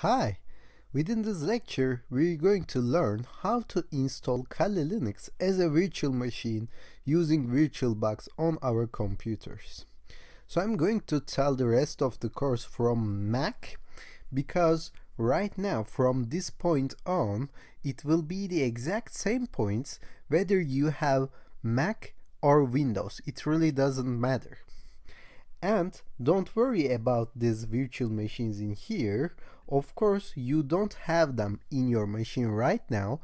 Hi! Within this lecture, we're going to learn how to install Kali Linux as a virtual machine using VirtualBox on our computers. So I'm going to tell the rest of the course from Mac because right now from this point on it will be the exact same points whether you have Mac or Windows. It really doesn't matter. And don't worry about these virtual machines in here. Of course, you don't have them in your machine right now.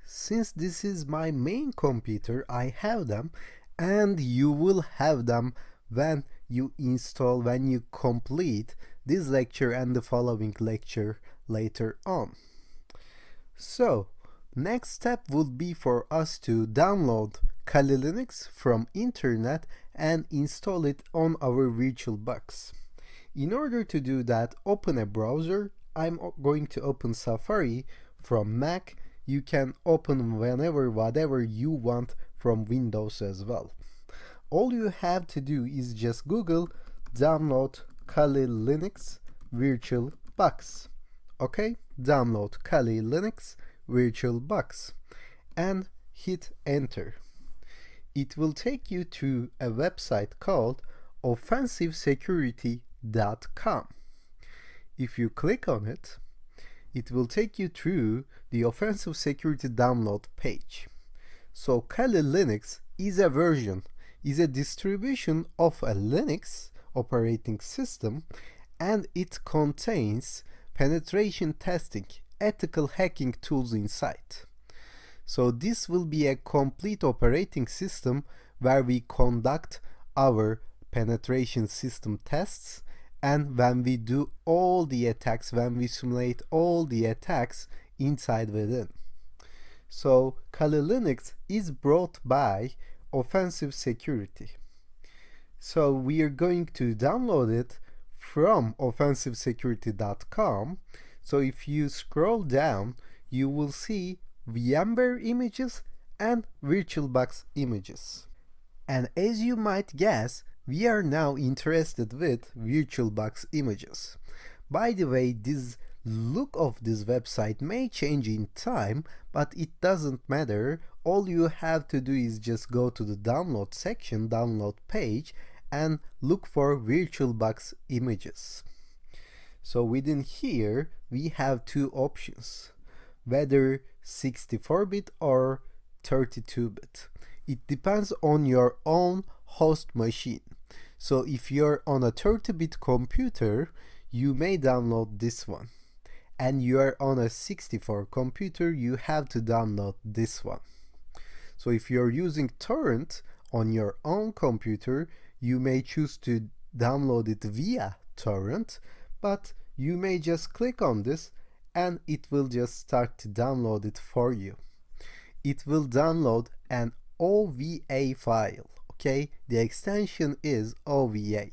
Since this is my main computer, I have them, and you will have them when you complete this lecture and the following lecture later on. So, next step would be for us to download Kali Linux from internet and install it on our VirtualBox. In order to do that, open a browser. I'm going to open Safari from Mac. You can open whatever you want from Windows as well. All you have to do is just Google download Kali Linux VirtualBox. Okay, download Kali Linux VirtualBox and hit enter. It will take you to a website called offensivesecurity.com. If you click on it, it will take you through the Offensive Security download page. So Kali Linux is a distribution of a Linux operating system, and it contains penetration testing, ethical hacking tools inside. So this will be a complete operating system where we conduct our penetration system tests, and when we do all the attacks, when we simulate all the attacks inside within. So Kali Linux is brought by Offensive Security. So we are going to download it from offensivesecurity.com. So if you scroll down, you will see VMware images and VirtualBox images. And as you might guess, we are now interested with VirtualBox images. By the way, this look of this website may change in time, but it doesn't matter. All you have to do is just go to the download section, download page, and look for VirtualBox images. So within here, we have two options, whether 64-bit or 32-bit. It depends on your own host machine. So if you're on a 30-bit computer, you may download this one. And you are on a 64 computer, you have to download this one. So if you're using torrent on your own computer, you may choose to download it via torrent, but you may just click on this and it will just start to download it for you. It will download an OVA file, okay? The extension is OVA.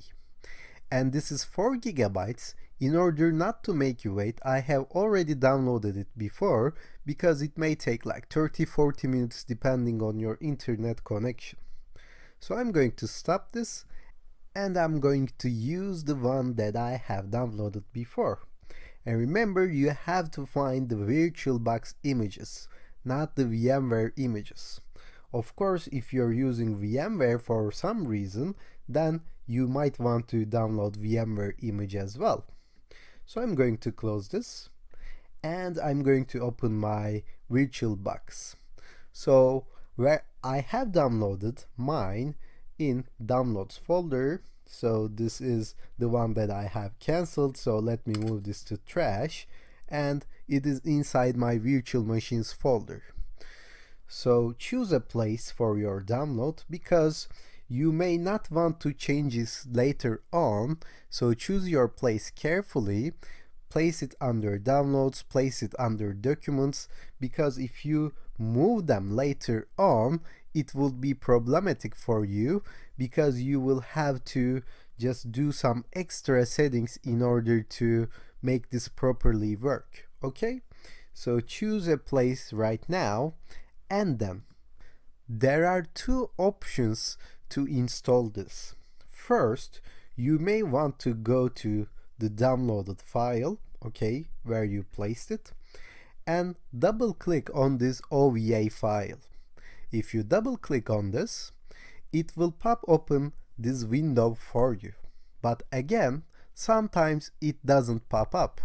And this is 4 gigabytes. In order not to make you wait, I have already downloaded it before because it may take like 30-40 minutes depending on your internet connection. So I'm going to stop this and I'm going to use the one that I have downloaded before. And remember, you have to find the VirtualBox images, not the VMware images. Of course, if you're using VMware for some reason, then you might want to download VMware image as well. So I'm going to close this and I'm going to open my VirtualBox. So where I have downloaded mine in downloads folder. So this is the one that I have cancelled. So let me move this to trash, and it is inside my virtual machines folder. So choose a place for your download because you may not want to change this later on. So choose your place carefully. Place it under downloads, place it under documents, because if you move them later on, it will be problematic for you because you will have to just do some extra settings in order to make this properly work. Okay, so choose a place right now, and then there are two options to install this. First, you may want to go to the downloaded file okay, where you placed it, and double click on this OVA file. If you double click on this, it will pop open this window for you. But again, sometimes it doesn't pop up.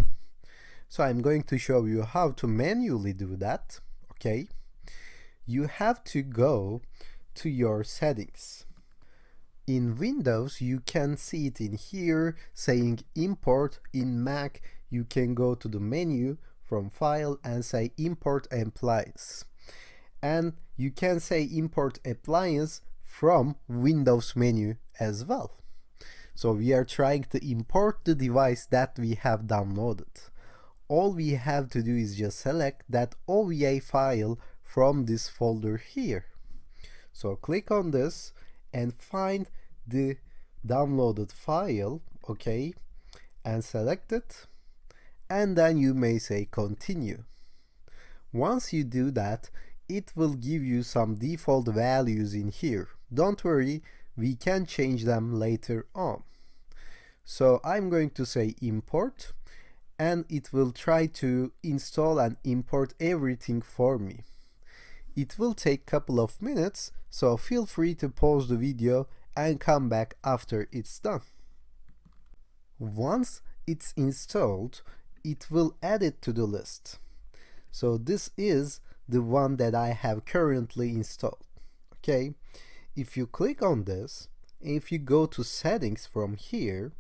So I'm going to show you how to manually do that, okay? You have to go to your settings. In Windows, you can see it in here saying import. In Mac, you can go to the menu from file and say import appliance. And you can say import appliance from Windows menu as well. So we are trying to import the device that we have downloaded. All we have to do is just select that OVA file from this folder here. So click on this and find the downloaded file, okay, and select it, and then you may say continue. Once you do that, it will give you some default values in here. Don't worry, we can change them later on. So I'm going to say import, and it will try to install and import everything for me. It will take a couple of minutes, so feel free to pause the video and come back after it's done. Once it's installed, it will add it to the list. So this is the one that I have currently installed. Okay, if you click on this, if you go to settings from here,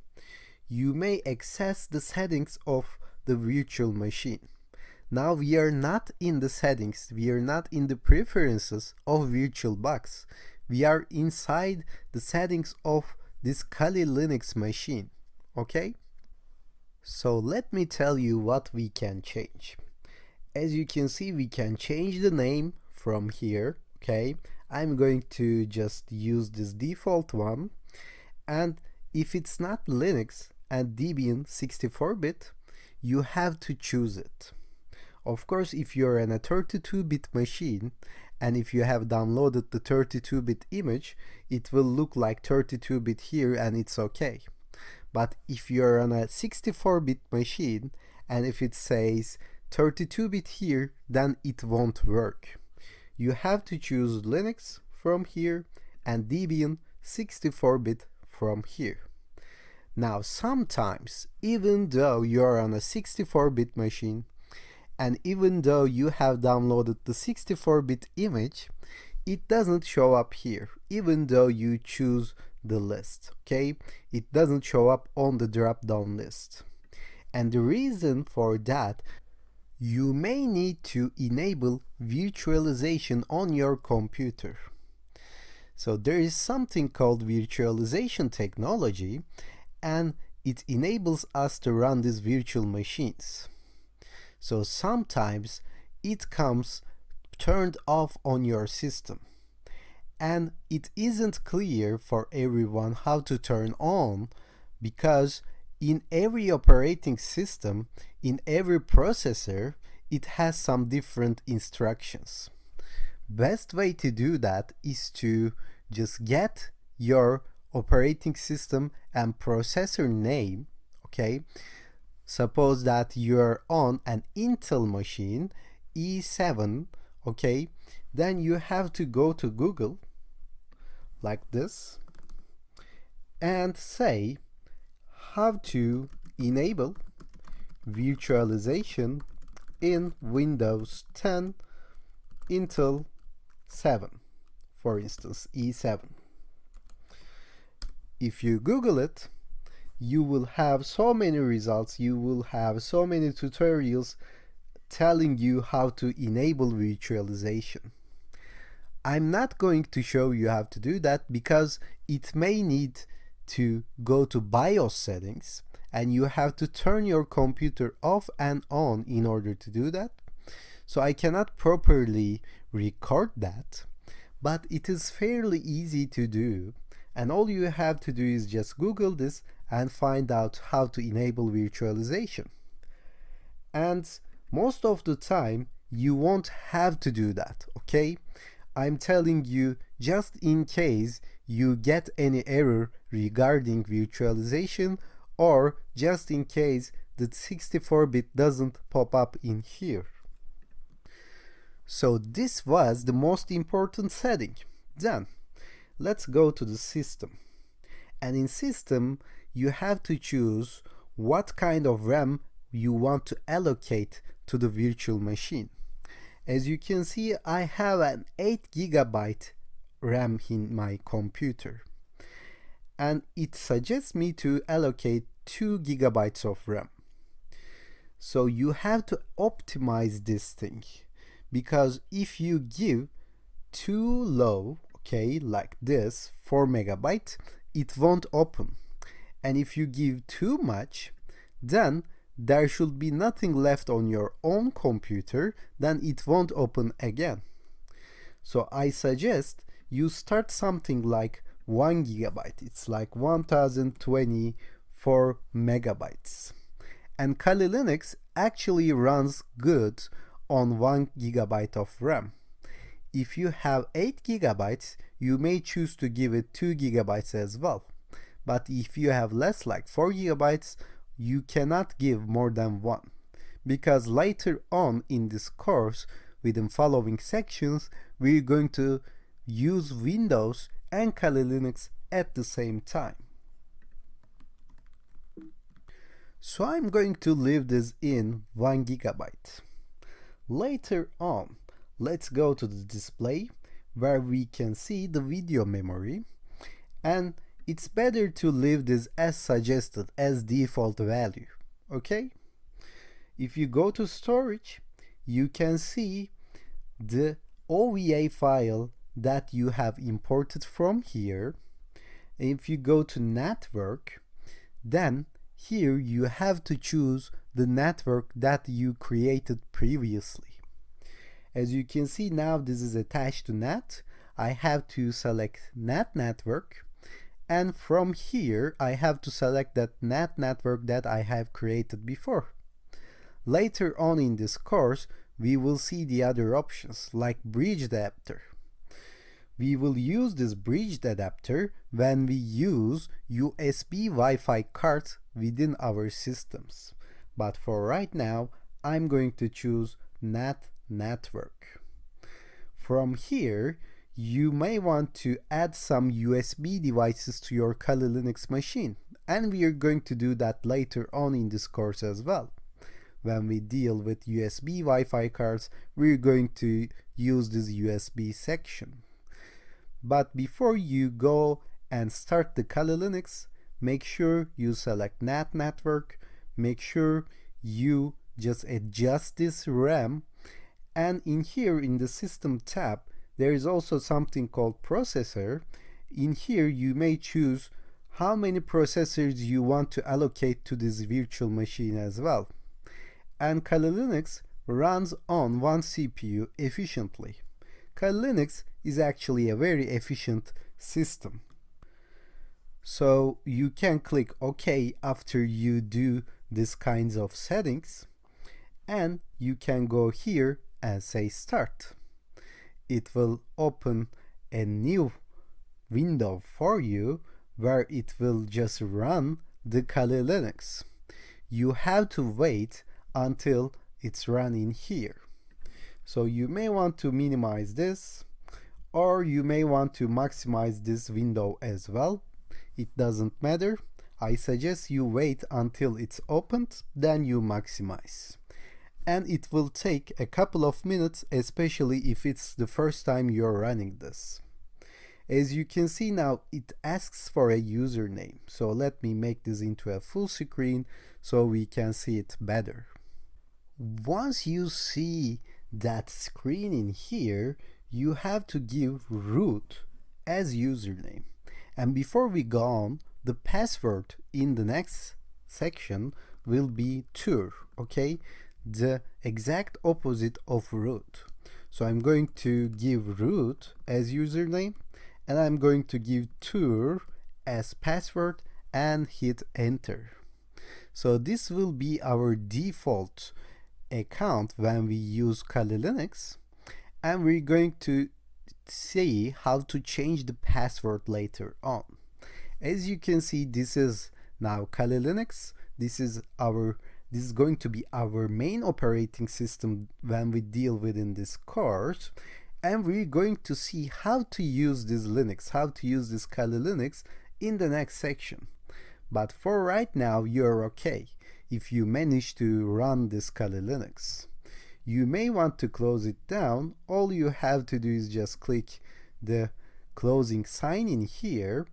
you may access the settings of the virtual machine. Now we are not in the settings, we are not in the preferences of VirtualBox. We are inside the settings of this Kali Linux machine, okay? So let me tell you what we can change. As you can see, we can change the name from here, okay? I'm going to just use this default one, and if it's not Linux and Debian 64-bit, you have to choose it. Of course, if you're in a 32-bit machine, and if you have downloaded the 32-bit image, it will look like 32-bit here and it's okay. But if you're on a 64-bit machine, and if it says 32-bit here, then it won't work. You have to choose Linux from here and Debian 64-bit from here. Now sometimes, even though you're on a 64-bit machine, and even though you have downloaded the 64-bit image, it doesn't show up here, even though you choose the list, okay? It doesn't show up on the drop-down list. And the reason for that, you may need to enable virtualization on your computer. So there is something called virtualization technology, and it enables us to run these virtual machines. So sometimes it comes turned off on your system, and it isn't clear for everyone how to turn on, because in every operating system, in every processor, it has some different instructions. Best way to do that is to just get your operating system and processor name, okay? Suppose that you're on an Intel machine, i7, okay? Then you have to go to Google, like this, and say how to enable virtualization in Windows 10 Intel 7, for instance, i7. If you Google it, you will have so many results, you will have so many tutorials telling you how to enable virtualization. I'm not going to show you how to do that because it may need to go to BIOS settings and you have to turn your computer off and on in order to do that. So I cannot properly record that, but it is fairly easy to do, and all you have to do is just Google this and find out how to enable virtualization. And most of the time you won't have to do that, okay? I'm telling you just in case you get any error regarding virtualization, or just in case the the 64-bit doesn't pop up in here. So this was the most important setting. Then let's go to the system. And in system, you have to choose what kind of RAM you want to allocate to the virtual machine. As you can see, I have an 8 GB RAM in my computer. And it suggests me to allocate 2 GB of RAM. So you have to optimize this thing, because if you give too low, okay, like this, 4 MB, it won't open. And if you give too much, then there should be nothing left on your own computer, then it won't open again. So I suggest you start something like 1 GB. It's like 1024 megabytes. And Kali Linux actually runs good on 1 GB of RAM. If you have 8 GB, you may choose to give it 2 GB as well. But if you have less, like 4 GB, you cannot give more than 1. Because later on in this course, within following sections, we're going to use Windows and Kali Linux at the same time. So I'm going to leave this in 1 GB. Later on, let's go to the display where we can see the video memory, and it's better to leave this as suggested, as default value, okay? If you go to storage, you can see the OVA file that you have imported from here. If you go to network, then here you have to choose the network that you created previously. As you can see now, this is attached to NAT. I have to select NAT network, and from here I have to select that NAT network that I have created before. Later on in this course, we will see the other options like bridge adapter. We will use this bridge adapter when we use USB Wi-Fi cards within our systems. But for right now, I'm going to choose NAT network. From here, you may want to add some USB devices to your Kali Linux machine, and we are going to do that later on in this course as well. When we deal with USB Wi-Fi cards, we're going to use this USB section. But before you go and start the Kali Linux, make sure you select NAT network, make sure you just adjust this RAM, and in here in the system tab, there is also something called processor. In here you may choose how many processors you want to allocate to this virtual machine as well. And Kali Linux runs on one CPU efficiently. Kali Linux is actually a very efficient system. So you can click OK after you do these kinds of settings, and you can go here and say start. It will open a new window for you where it will just run the Kali Linux. You have to wait until it's running here. So you may want to minimize this, or you may want to maximize this window as well. It doesn't matter. I suggest you wait until it's opened, then you maximize. And it will take a couple of minutes, especially if it's the first time you're running this. As you can see now, it asks for a username. So let me make this into a full screen so we can see it better. Once you see that screen in here, you have to give root as username. And before we go on, the password in the next section will be tur, okay? The exact opposite of root. So I'm going to give root as username, and I'm going to give tur as password and hit enter. So this will be our default account when we use Kali Linux, and we're going to see how to change the password later on. As you can see, this is now Kali Linux. This is our This is going to be our main operating system when we deal within this course. And we're going to see how to use this Linux, how to use this Kali Linux in the next section. But for right now, you're okay if you manage to run this Kali Linux. You may want to close it down. All you have to do is just click the closing sign in here,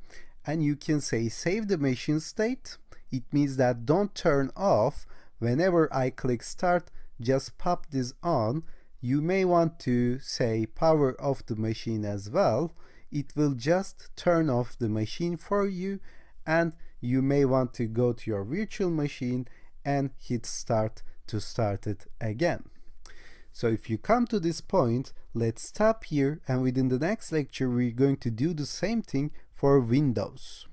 and you can say save the machine state. It means that don't turn off. Whenever I click start, just pop this on. You may want to say power off the machine as well. It will just turn off the machine for you, and you may want to go to your virtual machine and hit start to start it again. So if you come to this point, let's stop here, and within the next lecture we're going to do the same thing for Windows.